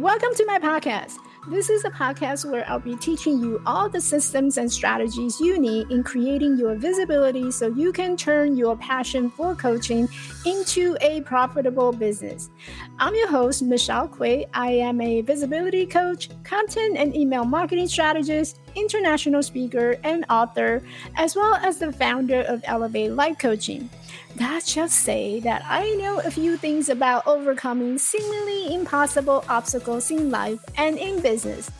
Welcome to my podcast. This is a podcast where I'll be teaching you all the systems and strategies you need in creating your visibility so you can turn your passion for coaching into a profitable business. I'm your host, Michelle Kuei. I am a visibility coach, content and email marketing strategist, international speaker, and author, as well as the founder of Elevate Life Coaching. Let's just say that I know a few things about overcoming seemingly impossible obstacles in life and in business.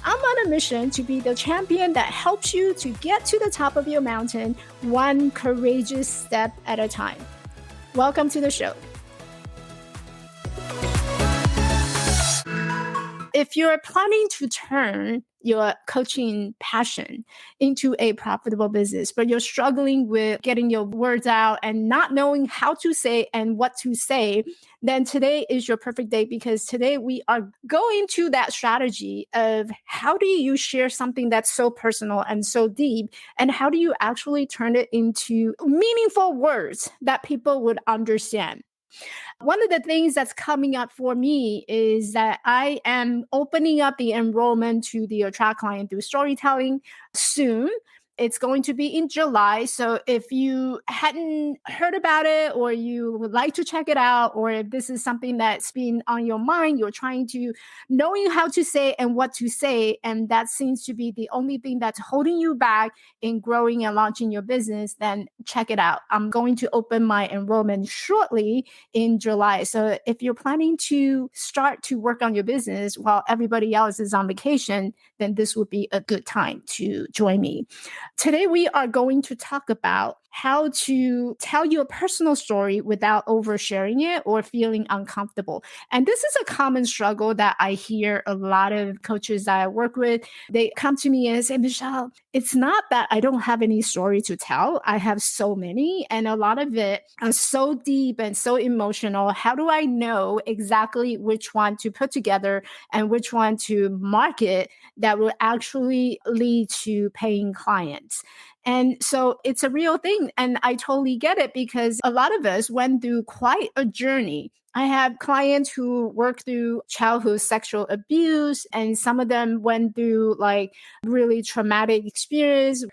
I'm on a mission to be the champion that helps you to get to the top of your mountain, one courageous step at a time. Welcome to the show. If you're planning to turn your coaching passion into a profitable business, but you're struggling with getting your words out and not knowing how to say and what to say, then today is your perfect day, because today we are going to that strategy of how do you share something that's so personal and so deep, and how do you actually turn it into meaningful words that people would understand. One of the things that's coming up for me is that I am opening up the enrollment to the Attract Client Through Storytelling soon. It's going to be in July. So if you hadn't heard about it, or you would like to check it out, or if this is something that's been on your mind, you're trying to knowing how to say and what to say, and that seems to be the only thing that's holding you back in growing and launching your business, then check it out. I'm going to open my enrollment shortly in July. So if you're planning to start to work on your business while everybody else is on vacation, then this would be a good time to join me. Today, we are going to talk about how to tell your personal story without oversharing it or feeling uncomfortable. And this is a common struggle that I hear a lot of coaches that I work with. They come to me and say, Michelle, it's not that I don't have any story to tell. I have so many, and a lot of it is so deep and so emotional. How do I know exactly which one to put together and which one to market that will actually lead to paying clients? And so it's a real thing. And I totally get it, because a lot of us went through quite a journey. I have clients who work through childhood sexual abuse, and some of them went through like really traumatic experience.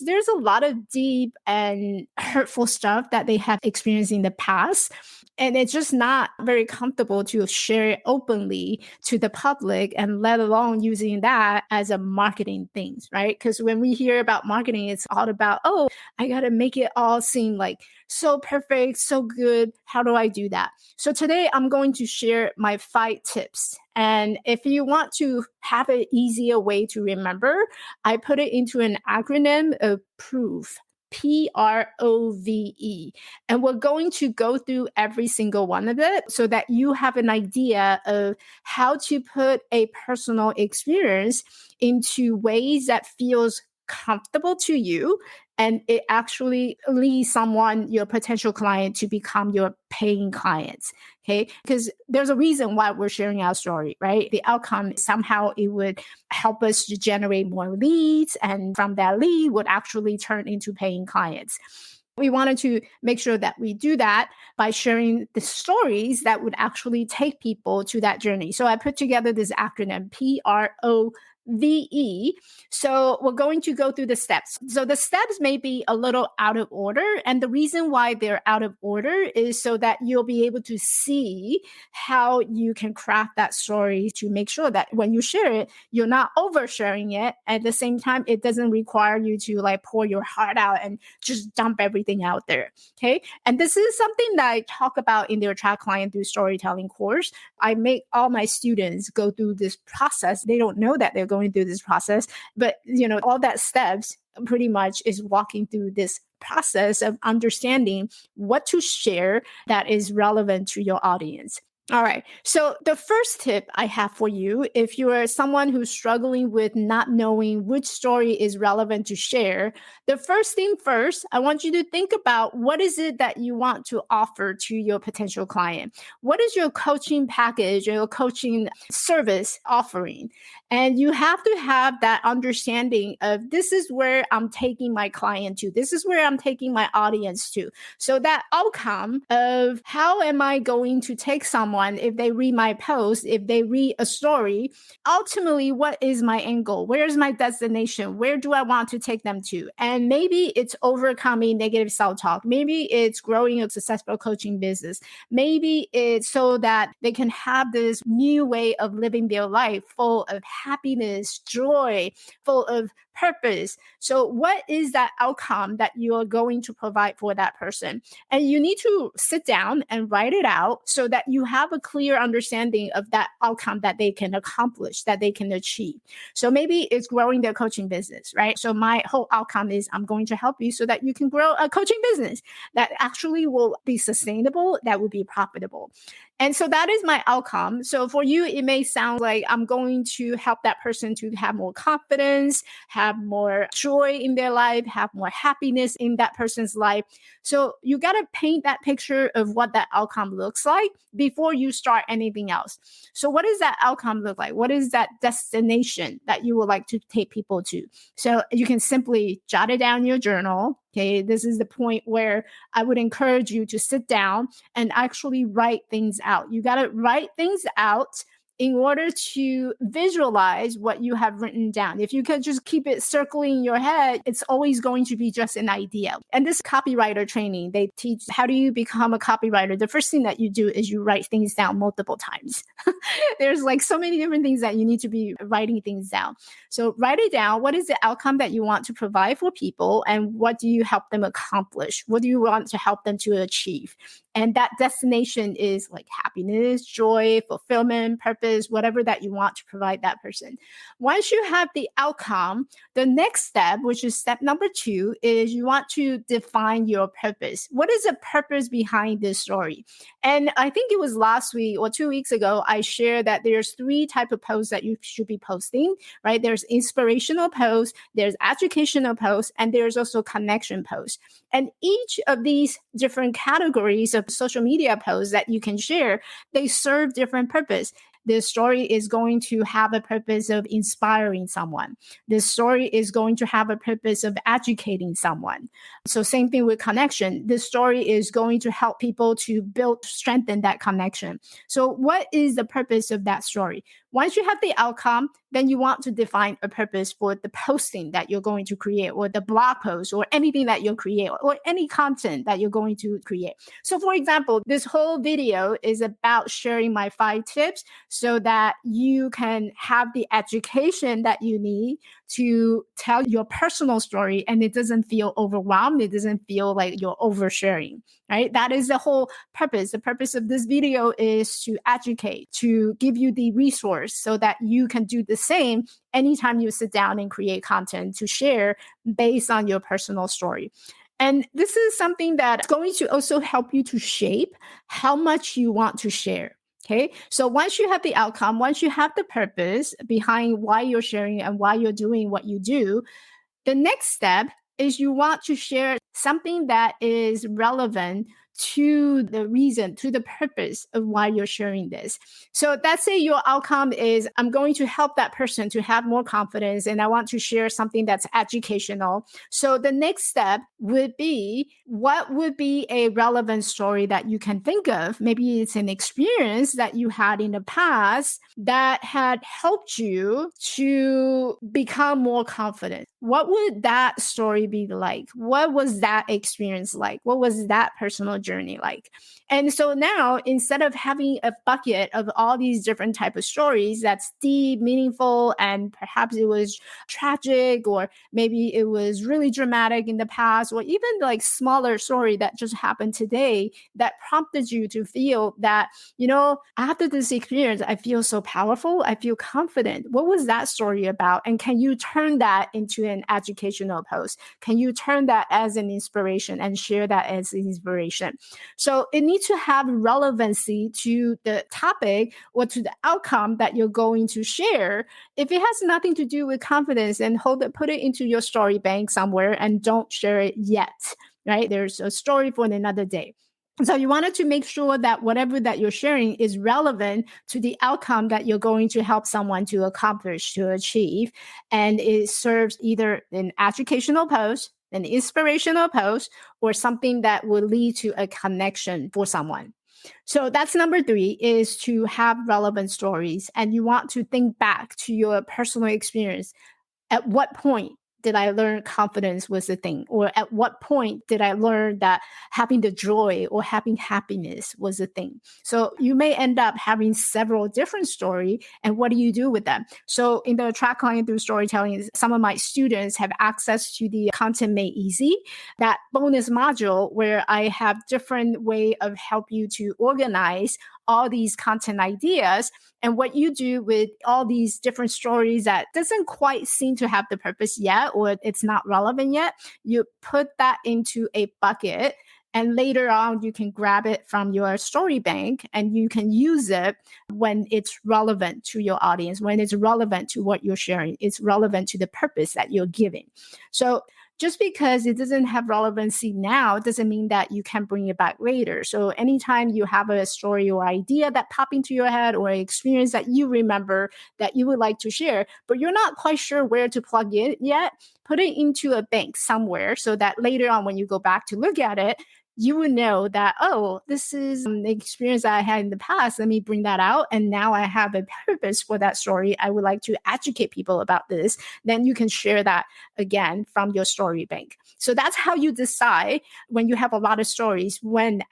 There's a lot of deep and hurtful stuff that they have experienced in the past. And it's just not very comfortable to share it openly to the public, and let alone using that as a marketing thing, right? Because when we hear about marketing, it's all about, oh, I got to make it all seem like so perfect, so good. How do I do that? So today I'm going to share my 5 tips. And if you want to have an easier way to remember, I put it into an acronym of PROVE. PROVE. And we're going to go through every single one of it so that you have an idea of how to put a personal experience into ways that feels comfortable to you, and it actually leads someone, your potential client, to become your paying clients. Okay. Because there's a reason why we're sharing our story, right? The outcome, somehow it would help us to generate more leads, and from that lead would actually turn into paying clients. We wanted to make sure that we do that by sharing the stories that would actually take people to that journey. So I put together this acronym, PROVE. So we're going to go through the steps. So the steps may be a little out of order. And the reason why they're out of order is so that you'll be able to see how you can craft that story to make sure that when you share it, you're not oversharing it. At the same time, it doesn't require you to like pour your heart out and just dump everything out there. Okay. And this is something that I talk about in the Attract Client Through Storytelling course. I make all my students go through this process. They don't know that they're going through this process, but all that steps pretty much is walking through this process of understanding what to share that is relevant to your audience. All right. So the first tip I have for you, if you are someone who's struggling with not knowing which story is relevant to share, the first thing first, I want you to think about what is it that you want to offer to your potential client? What is your coaching package or your coaching service offering? And you have to have that understanding of this is where I'm taking my client to. This is where I'm taking my audience to. So that outcome of how am I going to take someone someone, if they read my post, if they read a story, ultimately, what is my end goal? Where's my destination? Where do I want to take them to? And maybe it's overcoming negative self-talk. Maybe it's growing a successful coaching business. Maybe it's so that they can have this new way of living their life full of happiness, joy, full of purpose. So what is that outcome that you are going to provide for that person? And you need to sit down and write it out so that you have a clear understanding of that outcome that they can accomplish, that they can achieve. So maybe it's growing their coaching business, right? So my whole outcome is I'm going to help you so that you can grow a coaching business that actually will be sustainable, that will be profitable. And so that is my outcome. So for you, it may sound like I'm going to help that person to have more confidence, have more joy in their life, have more happiness in that person's life. So you got to paint that picture of what that outcome looks like before you start anything else. So what does that outcome look like? What is that destination that you would like to take people to? So you can simply jot it down in your journal. Okay, this is the point where I would encourage you to sit down and actually write things out. You got to write things out in order to visualize what you have written down. If you could just keep it circling in your head, it's always going to be just an idea. And this copywriter training, they teach how do you become a copywriter. The first thing that you do is you write things down multiple times. There's like so many different things that you need to be writing things down. So write it down. What is the outcome that you want to provide for people? And what do you help them accomplish? What do you want to help them to achieve? And that destination is like happiness, joy, fulfillment, purpose, whatever that you want to provide that person. Once you have the outcome, the next step, which is step number 2, is you want to define your purpose. What is the purpose behind this story? And I think it was last week or 2 weeks ago, I shared that there's 3 types of posts that you should be posting, right? There's inspirational posts, there's educational posts, and there's also connection posts. And each of these different categories of social media posts that you can share, they serve different purpose. This story is going to have a purpose of inspiring someone. This story is going to have a purpose of educating someone. So same thing with connection. This story is going to help people to strengthen that connection. So what is the purpose of that story? Once you have the outcome, then you want to define a purpose for the posting that you're going to create, or the blog post, or anything that you'll create, or any content that you're going to create. So for example, this whole video is about sharing my 5 tips so that you can have the education that you need to tell your personal story and it doesn't feel overwhelmed. It doesn't feel like you're oversharing, right? That is the whole purpose. The purpose of this video is to educate, to give you the resource so that you can do the same anytime you sit down and create content to share based on your personal story. And this is something that's going to also help you to shape how much you want to share. Okay, so once you have the outcome, once you have the purpose behind why you're sharing and why you're doing what you do, the next step is you want to share something that is relevant to the reason, to the purpose of why you're sharing this. So let's say your outcome is I'm going to help that person to have more confidence and I want to share something that's educational. So the next step would be, what would be a relevant story that you can think of? Maybe it's an experience that you had in the past that had helped you to become more confident. What would that story be like? What was that experience like? What was that personal journey like? And so now, instead of having a bucket of all these different type of stories that's deep, meaningful, and perhaps it was tragic, or maybe it was really dramatic in the past, or even like smaller story that just happened today that prompted you to feel that, after this experience, I feel so powerful. I feel confident. What was that story about? And can you turn that into an educational post? Can you turn that as an inspiration and share that as inspiration? So it needs to have relevancy to the topic or to the outcome that you're going to share. If it has nothing to do with confidence, then put it into your story bank somewhere and don't share it yet, right? There's a story for another day. So you wanted to make sure that whatever that you're sharing is relevant to the outcome that you're going to help someone to accomplish, to achieve. And it serves either an educational post, an inspirational post, or something that will lead to a connection for someone. So that's number 3, is to have relevant stories. And you want to think back to your personal experience. At what point did I learn confidence was the thing? Or at what point did I learn that having the joy or having happiness was the thing? So you may end up having several different stories. And what do you do with them? So in the Attract Client Through Storytelling, some of my students have access to the Content Made Easy, that bonus module where I have different way of help you to organize all these content ideas. And what you do with all these different stories that doesn't quite seem to have the purpose yet, or it's not relevant yet, you put that into a bucket. And later on, you can grab it from your story bank and you can use it when it's relevant to your audience, when it's relevant to what you're sharing, it's relevant to the purpose that you're giving. So just because it doesn't have relevancy now doesn't mean that you can bring it back later. So anytime you have a story or idea that pop into your head or an experience that you remember that you would like to share, but you're not quite sure where to plug it yet, put it into a bank somewhere so that later on when you go back to look at it, you would know that, oh, this is the experience that I had in the past. Let me bring that out. And now I have a purpose for that story. I would like to educate people about this. Then you can share that again from your story bank. So that's how you decide when you have a lot of stories,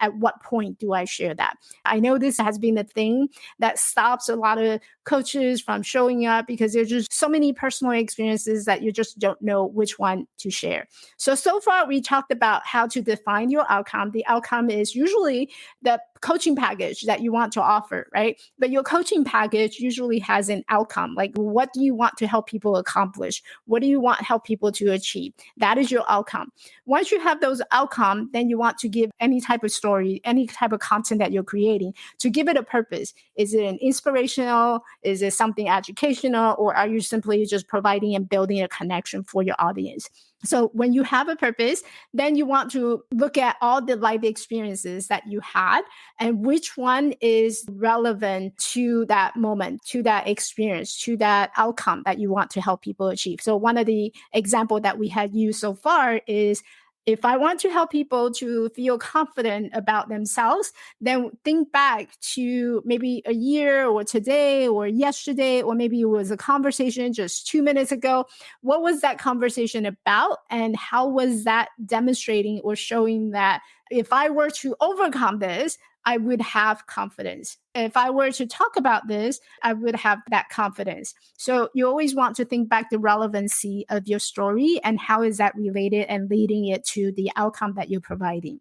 at what point do I share that? I know this has been a thing that stops a lot of coaches from showing up because there's just so many personal experiences that you just don't know which one to share. So far we talked about how to define your outcome. The outcome is usually the coaching package that you want to offer, right? But your coaching package usually has an outcome. Like, what do you want to help people accomplish? What do you want to help people to achieve? That is your outcome. Once you have those outcomes, then you want to give any type of story, any type of content that you're creating to give it a purpose. Is it an inspirational? Is it something educational? Or are you simply just providing and building a connection for your audience? So when you have a purpose, then you want to look at all the life experiences that you had and which one is relevant to that moment, to that experience, to that outcome that you want to help people achieve. So one of the examples that we had used so far is, if I want to help people to feel confident about themselves, then think back to maybe a year or today or yesterday, or maybe it was a conversation just 2 minutes ago. What was that conversation about? And how was that demonstrating or showing that if I were to overcome this, I would have confidence. If I were to talk about this, I would have that confidence. So you always want to think back the relevancy of your story and how is that related and leading it to the outcome that you're providing.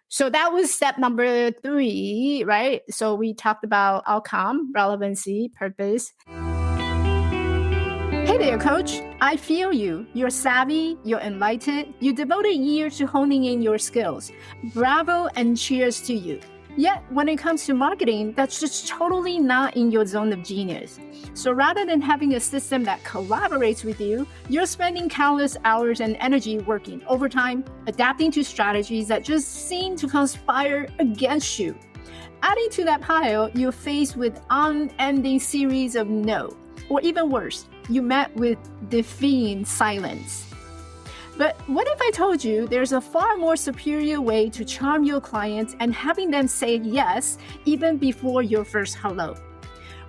So that was step number 3, right? So we talked about outcome, relevancy, purpose. Hey there, coach. I feel you. You're savvy, you're enlightened, you devoted years to honing in your skills. Bravo and cheers to you. Yet, when it comes to marketing, that's just totally not in your zone of genius. So rather than having a system that collaborates with you, you're spending countless hours and energy working overtime, adapting to strategies that just seem to conspire against you. Adding to that pile, you're faced with unending series of no, or even worse, you met with deafening silence. But what if I told you there's a far more superior way to charm your clients and having them say yes even before your first hello?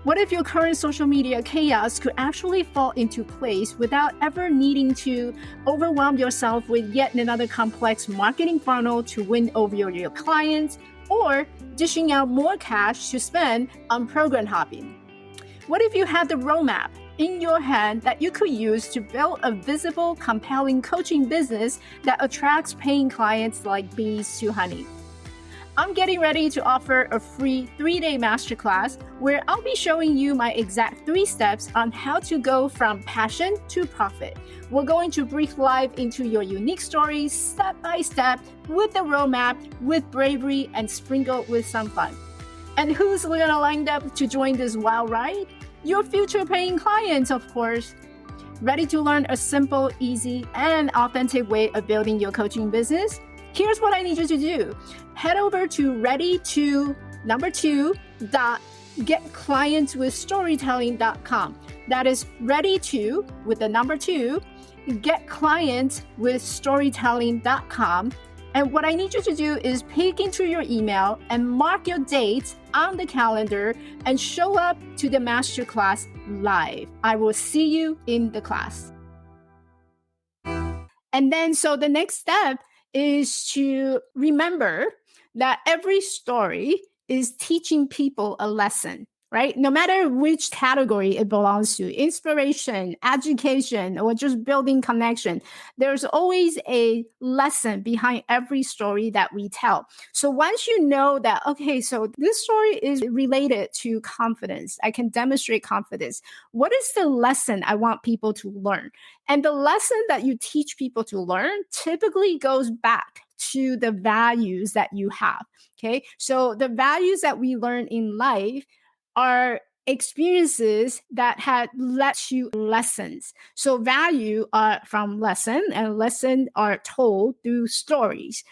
What if your current social media chaos could actually fall into place without ever needing to overwhelm yourself with yet another complex marketing funnel to win over your clients, or dishing out more cash to spend on program hopping? What if you had the roadmap in your hand that you could use to build a visible, compelling coaching business that attracts paying clients like bees to honey? I'm getting ready to offer a free 3-day masterclass where I'll be showing you my exact 3 steps on how to go from passion to profit. We're going to brief live into your unique story step by step with the roadmap, with bravery, and sprinkled with some fun. And who's gonna lined up to join this wild ride? Your future paying clients, of course. Ready to learn a simple, easy, and authentic way of building your coaching business? Here's what I need you to do. Head over to ready2.getclientswithstorytelling.com. That is ready2 with the number 2, getclientswithstorytelling.com. And what I need you to do is peek into your email and mark your dates on the calendar and show up to the masterclass live. I will see you in the class. And then, so the next step is to remember that every story is teaching people a lesson, right? No matter which category it belongs to, inspiration, education, or just building connection, there's always a lesson behind every story that we tell. So once you know that, okay, so this story is related to confidence, I can demonstrate confidence. What is the lesson I want people to learn? And the lesson that you teach people to learn typically goes back to the values that you have. Okay. So the values that we learn in life are experiences that had led you lessons. So value are from lesson, and lesson are told through stories.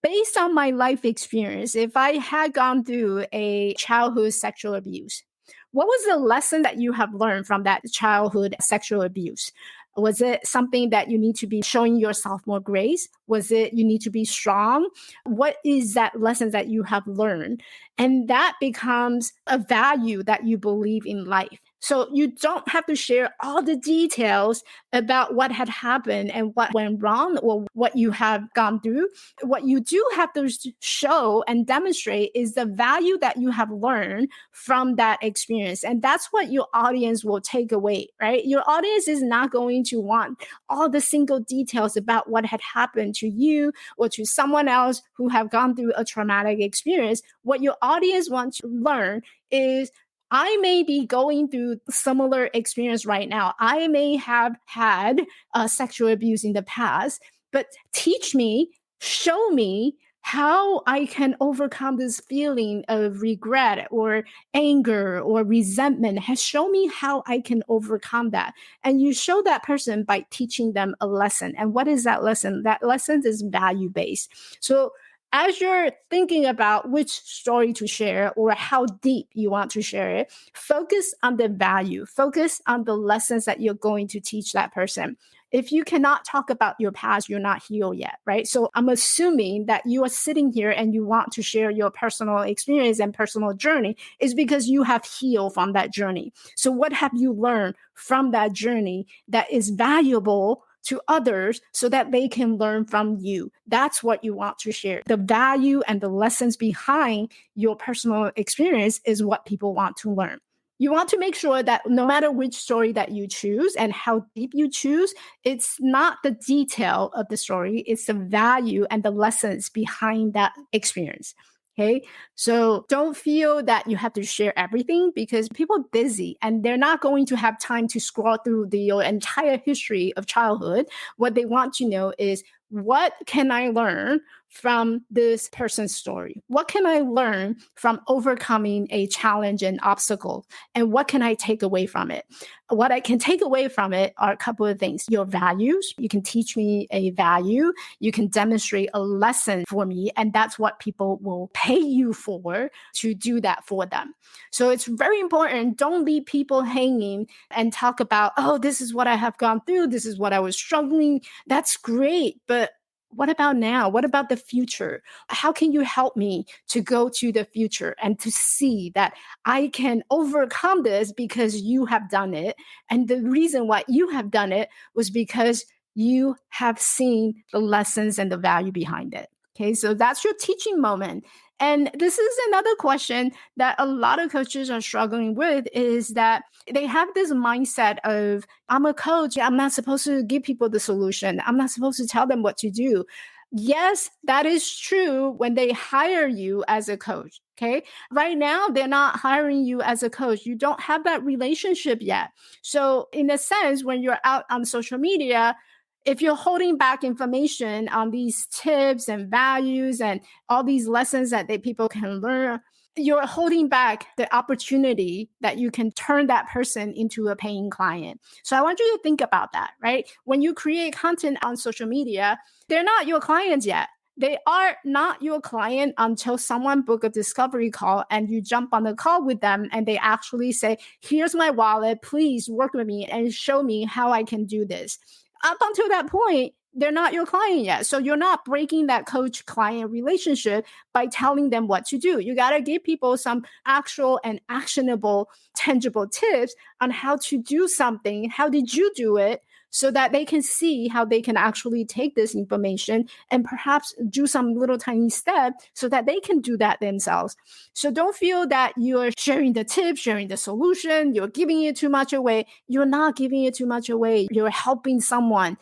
Based on my life experience, if I had gone through a childhood sexual abuse, what was the lesson that you have learned from that childhood sexual abuse? Was it something that you need to be showing yourself more grace? Was it you need to be strong? What is that lesson that you have learned? And that becomes a value that you believe in life. So you don't have to share all the details about what had happened and what went wrong or what you have gone through. What you do have to show and demonstrate is the value that you have learned from that experience. And that's what your audience will take away, right? Your audience is not going to want all the single details about what had happened to you or to someone else who have gone through a traumatic experience. What your audience wants to learn is, I may be going through similar experience right now. I may have had sexual abuse in the past, but teach me, show me how I can overcome this feeling of regret or anger or resentment. Show me how I can overcome that. And you show that person by teaching them a lesson. And what is that lesson? That lesson is value based. So as you're thinking about which story to share or how deep you want to share it, focus on the value, focus on the lessons that you're going to teach that person. If you cannot talk about your past, you're not healed yet, right? So I'm assuming that you are sitting here and you want to share your personal experience and personal journey is because you have healed from that journey. So what have you learned from that journey that is valuable to others so that they can learn from you? That's what you want to share. The value and the lessons behind your personal experience is what people want to learn. You want to make sure that no matter which story that you choose and how deep you choose, it's not the detail of the story, it's the value and the lessons behind that experience. Okay. So don't feel that you have to share everything because people are busy and they're not going to have time to scroll through the entire history of childhood. What they want to know is, what can I learn from this person's story? What can I learn from overcoming a challenge and obstacle? And what can I take away from it? What I can take away from it are a couple of things. Your values. You can teach me a value. You can demonstrate a lesson for me. And that's what people will pay you for, to do that for them. So it's very important. Don't leave people hanging and talk about, oh, this is what I have gone through. This is what I was struggling. That's great. But what about now? What about the future? How can you help me to go to the future and to see that I can overcome this because you have done it? And the reason why you have done it was because you have seen the lessons and the value behind it. Okay, so that's your teaching moment. And this is another question that a lot of coaches are struggling with, is that they have this mindset of, I'm a coach, I'm not supposed to give people the solution. I'm not supposed to tell them what to do. Yes, that is true when they hire you as a coach. Okay. Right now, they're not hiring you as a coach. You don't have that relationship yet. So in a sense, when you're out on social media, if you're holding back information on these tips and values and all these lessons that people can learn, you're holding back the opportunity that you can turn that person into a paying client. So I want you to think about that, right? When you create content on social media, they're not your clients yet. They are not your client until someone book a discovery call and you jump on the call with them and they actually say, here's my wallet, please work with me and show me how I can do this. Up until that point, they're not your client yet. So you're not breaking that coach client relationship by telling them what to do. You got to give people some actual and actionable, tangible tips on how to do something. How did you do it? So that they can see how they can actually take this information and perhaps do some little tiny step so that they can do that themselves. So don't feel that you're sharing the tip, sharing the solution, you're giving it too much away. You're not giving it too much away. You're helping someone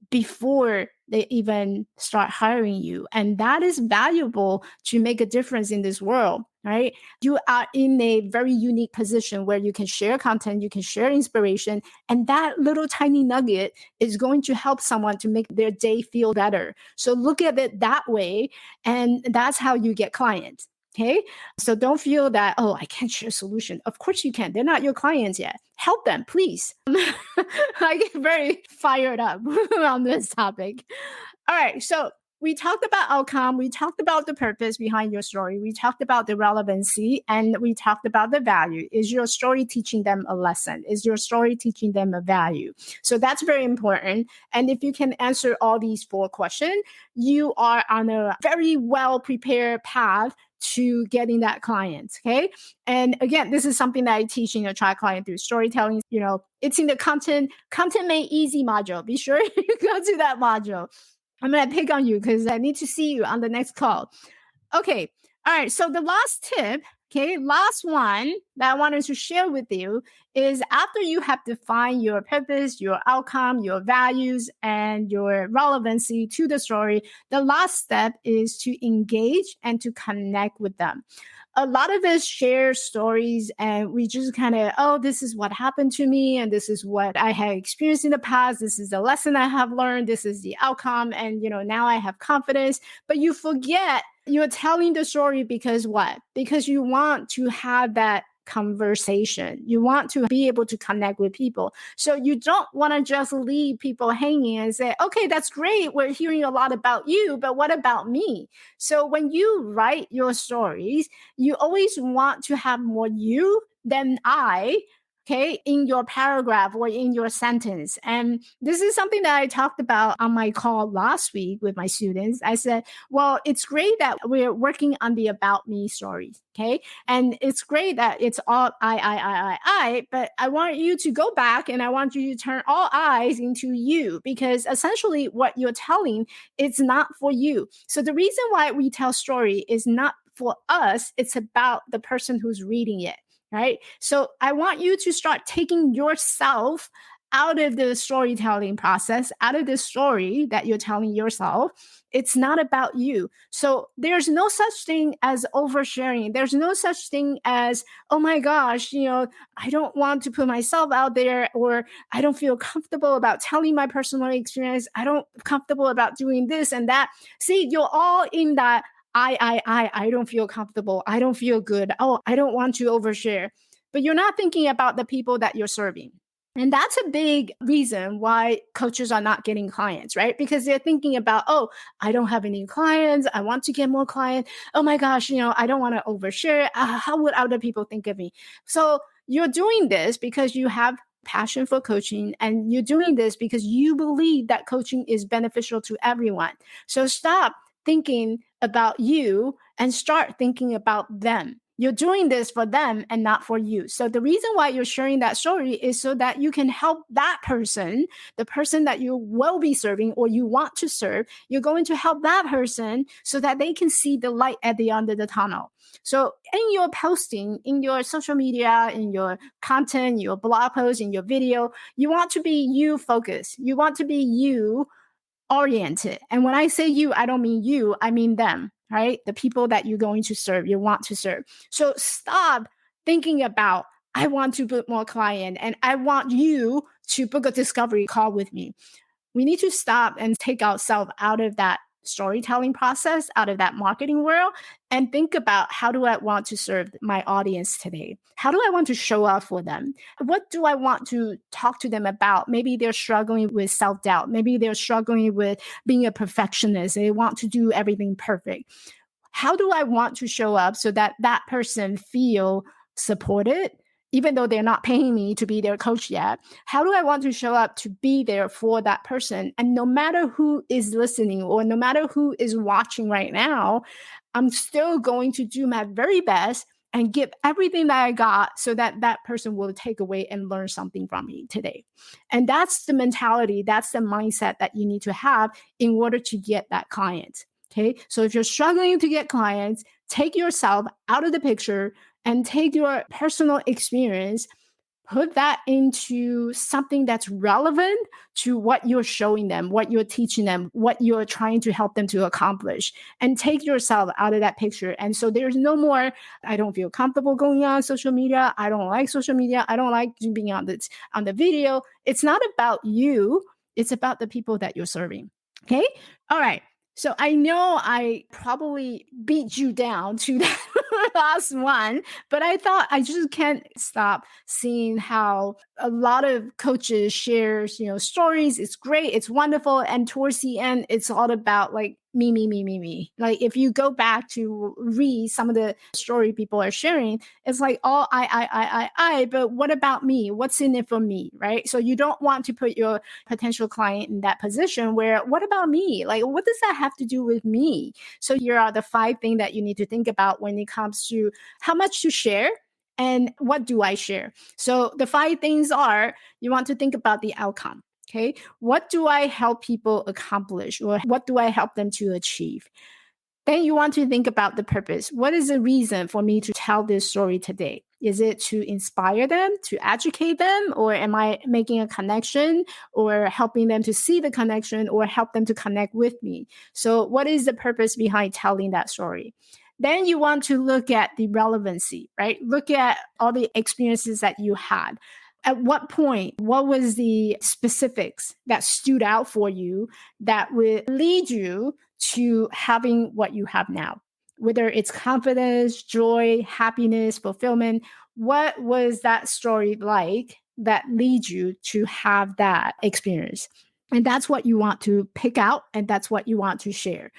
before they even start hiring you. And that is valuable to make a difference in this world, right? You are in a very unique position where you can share content, you can share inspiration, and that little tiny nugget is going to help someone to make their day feel better. So look at it that way, and that's how you get clients. Okay. So don't feel that, oh, I can't share a solution. Of course you can. They're not your clients yet. Help them, please. I get very fired up on this topic. All right. So we talked about outcome. We talked about the purpose behind your story. We talked about the relevancy, and we talked about the value. Is your story teaching them a lesson? Is your story teaching them a value? So that's very important. And if you can answer all these 4 questions, you are on a very well prepared path to getting that client. Okay. And again, this is something that I teach in Try Client Through Storytelling. It's in the content made easy module. Be sure you go to that module. I'm going to pick on you because I need to see you on the next call. Okay. All right. So the last tip, last one that I wanted to share with you is after you have defined your purpose, your outcome, your values, and your relevancy to the story, the last step is to engage and to connect with them. A lot of us share stories and we just kind of, oh, this is what happened to me. And this is what I have experienced in the past. This is the lesson I have learned. This is the outcome. And, now I have confidence. But you forget you're telling the story because what? Because you want to have that conversation. You want to be able to connect with people. So you don't want to just leave people hanging and say, okay, that's great. We're hearing a lot about you, but what about me? So when you write your stories, you always want to have more you than I, in your paragraph or in your sentence. And this is something that I talked about on my call last week with my students. I said, well, it's great that we're working on the about me stories. Okay. And it's great that it's all I, but I want you to go back and I want you to turn all eyes into you, because essentially what you're telling is not for you. So the reason why we tell story is not for us. It's about the person who's reading it. Right. So I want you to start taking yourself out of the storytelling process, out of the story that you're telling yourself. It's not about you. So there's no such thing as oversharing. There's no such thing as, oh my gosh, I don't want to put myself out there, or I don't feel comfortable about telling my personal experience. I don't comfortable about doing this and that. See, you're all in that I don't feel comfortable. I don't feel good. Oh, I don't want to overshare. But you're not thinking about the people that you're serving. And that's a big reason why coaches are not getting clients, right? Because they're thinking about, oh, I don't have any clients. I want to get more clients. Oh my gosh, I don't want to overshare. How would other people think of me? So you're doing this because you have passion for coaching, and you're doing this because you believe that coaching is beneficial to everyone. So stop thinking about you and start thinking about them. You're doing this for them and not for you. So the reason why you're sharing that story is so that you can help that person, the person that you will be serving or you want to serve. You're going to help that person so that they can see the light at the end of the tunnel. So in your posting, in your social media, in your content, your blog post, in your video, you want to be you focused. You want to be you oriented. And when I say you, I don't mean you, I mean them, right? The people that you're going to serve, you want to serve. So stop thinking about, I want to book more client and I want you to book a discovery call with me. We need to stop and take ourselves out of that storytelling process, out of that marketing world, and think about, how do I want to serve my audience today? How do I want to show up for them? What do I want to talk to them about? Maybe they're struggling with self-doubt. Maybe they're struggling with being a perfectionist. They want to do everything perfect. How do I want to show up so that that person feel supported even though they're not paying me to be their coach yet? How do I want to show up to be there for that person? And no matter who is listening or no matter who is watching right now, I'm still going to do my very best and give everything that I got so that that person will take away and learn something from me today. And that's the mentality, that's the mindset that you need to have in order to get that client. Okay. So if you're struggling to get clients, take yourself out of the picture and take your personal experience, put that into something that's relevant to what you're showing them, what you're teaching them, what you're trying to help them to accomplish, and take yourself out of that picture. And so there's no more, I don't feel comfortable going on social media. I don't like social media. I don't like being on the video. It's not about you. It's about the people that you're serving. Okay. All right. So I know I probably beat you down to that last one, but I thought I just can't stop seeing how a lot of coaches shares, stories. It's great. It's wonderful. And towards the end, it's all about like me, me, me, me, me. Like if you go back to read some of the story people are sharing, it's like all I, but what about me? What's in it for me? Right. So you don't want to put your potential client in that position where, what about me? Like, what does that have to do with me? So here are the 5 things that you need to think about when it comes to how much to share and what do I share. So the 5 things are, you want to think about the outcome. Okay. What do I help people accomplish or what do I help them to achieve? Then you want to think about the purpose. What is the reason for me to tell this story today? Is it to inspire them, to educate them, or am I making a connection or helping them to see the connection or help them to connect with me? So what is the purpose behind telling that story? Then you want to look at the relevancy, right? Look at all the experiences that you had. At what point, what was the specifics that stood out for you that would lead you to having what you have now? Whether it's confidence, joy, happiness, fulfillment, what was that story like that leads you to have that experience? And that's what you want to pick out, and that's what you want to share.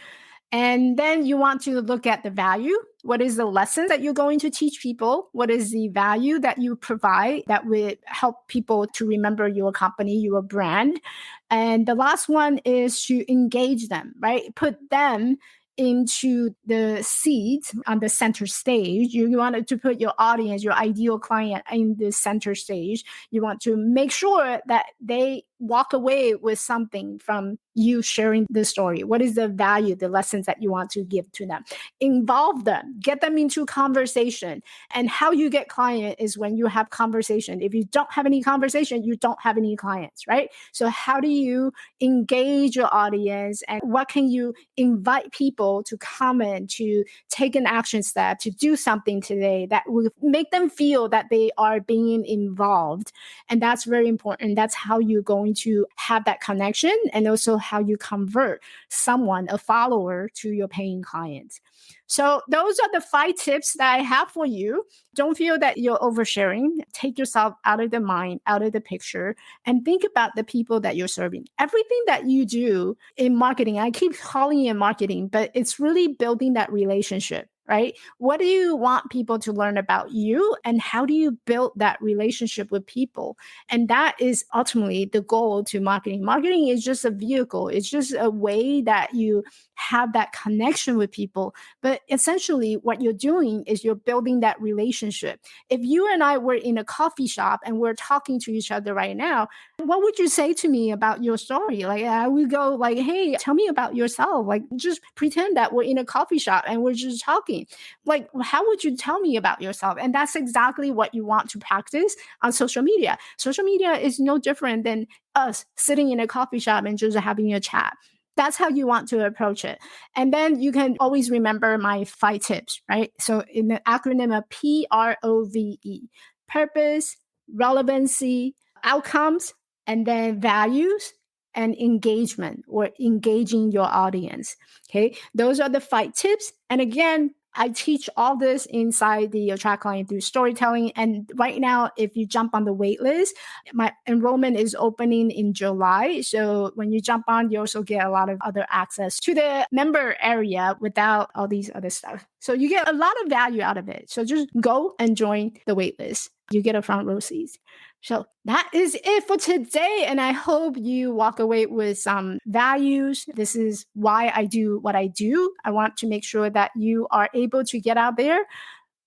And then you want to look at the value. What is the lesson that you're going to teach people? What is the value that you provide that would help people to remember your company, your brand? And the last one is to engage them, right? Put them into the seat on the center stage. You wanted to put your audience, your ideal client in the center stage. You want to make sure that they walk away with something from you sharing the story. What is the value, the lessons that you want to give to them? Involve them, get them into conversation. And how you get client is when you have conversation. If you don't have any conversation, you don't have any clients, right? So how do you engage your audience and what can you invite people to come in, to take an action step, to do something today that will make them feel that they are being involved? And that's very important. That's how you're going to have that connection and also how you convert someone, a follower, to your paying clients. So those are the 5 tips that I have for you. Don't feel that you're oversharing. Take yourself out of the mind, out of the picture, and think about the people that you're serving. Everything that you do in marketing, I keep calling it marketing, but it's really building that relationship, right? What do you want people to learn about you and how do you build that relationship with people? And that is ultimately the goal to marketing. Marketing is just a vehicle. It's just a way that you have that connection with people. But essentially what you're doing is you're building that relationship. If you and I were in a coffee shop and we're talking to each other right now, what would you say to me about your story? Like I would go like, hey, tell me about yourself. Like just pretend that we're in a coffee shop and we're just talking. Like, how would you tell me about yourself? And that's exactly what you want to practice on social media. Social media is no different than us sitting in a coffee shop and just having a chat. That's how you want to approach it. And then you can always remember my 5 tips, right? So in the acronym of PROVE, purpose, relevancy, outcomes, and then values and engagement or engaging your audience. Okay. Those are the 5 tips. And again, I teach all this inside the Attract Client Through Storytelling. And right now, if you jump on the wait list, my enrollment is opening in July. So when you jump on, you also get a lot of other access to the member area without all these other stuff. So you get a lot of value out of it. So just go and join the wait list. you get a front row seat. So that is it for today. And I hope you walk away with some values. This is why I do what I do. I want to make sure that you are able to get out there,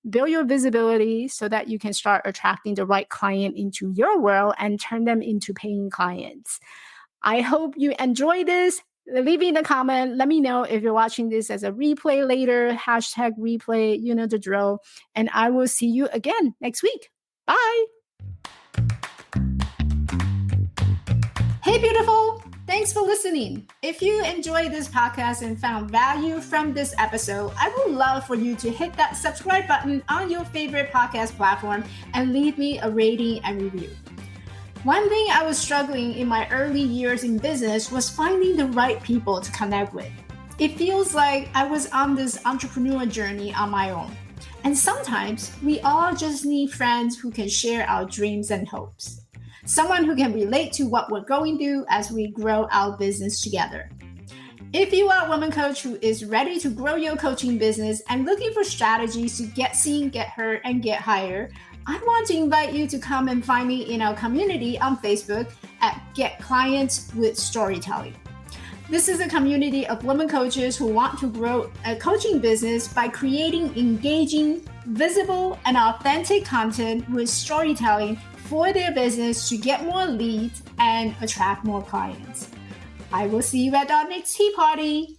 build your visibility so that you can start attracting the right client into your world and turn them into paying clients. I hope you enjoy this. Leave me in the comment. Let me know if you're watching this as a replay later, #replay, you know the drill. And I will see you again next week. Bye. Hey, beautiful. Thanks for listening. If you enjoyed this podcast and found value from this episode, I would love for you to hit that subscribe button on your favorite podcast platform and leave me a rating and review. One thing I was struggling in my early years in business was finding the right people to connect with. It feels like I was on this entrepreneur journey on my own. And sometimes we all just need friends who can share our dreams and hopes. Someone who can relate to what we're going through as we grow our business together. If you are a woman coach who is ready to grow your coaching business and looking for strategies to get seen, get heard, and get hired, I want to invite you to come and find me in our community on Facebook at Get Clients with Storytelling. This is a community of women coaches who want to grow a coaching business by creating engaging, visible, and authentic content with storytelling for their business to get more leads and attract more clients. I will see you at our next tea party.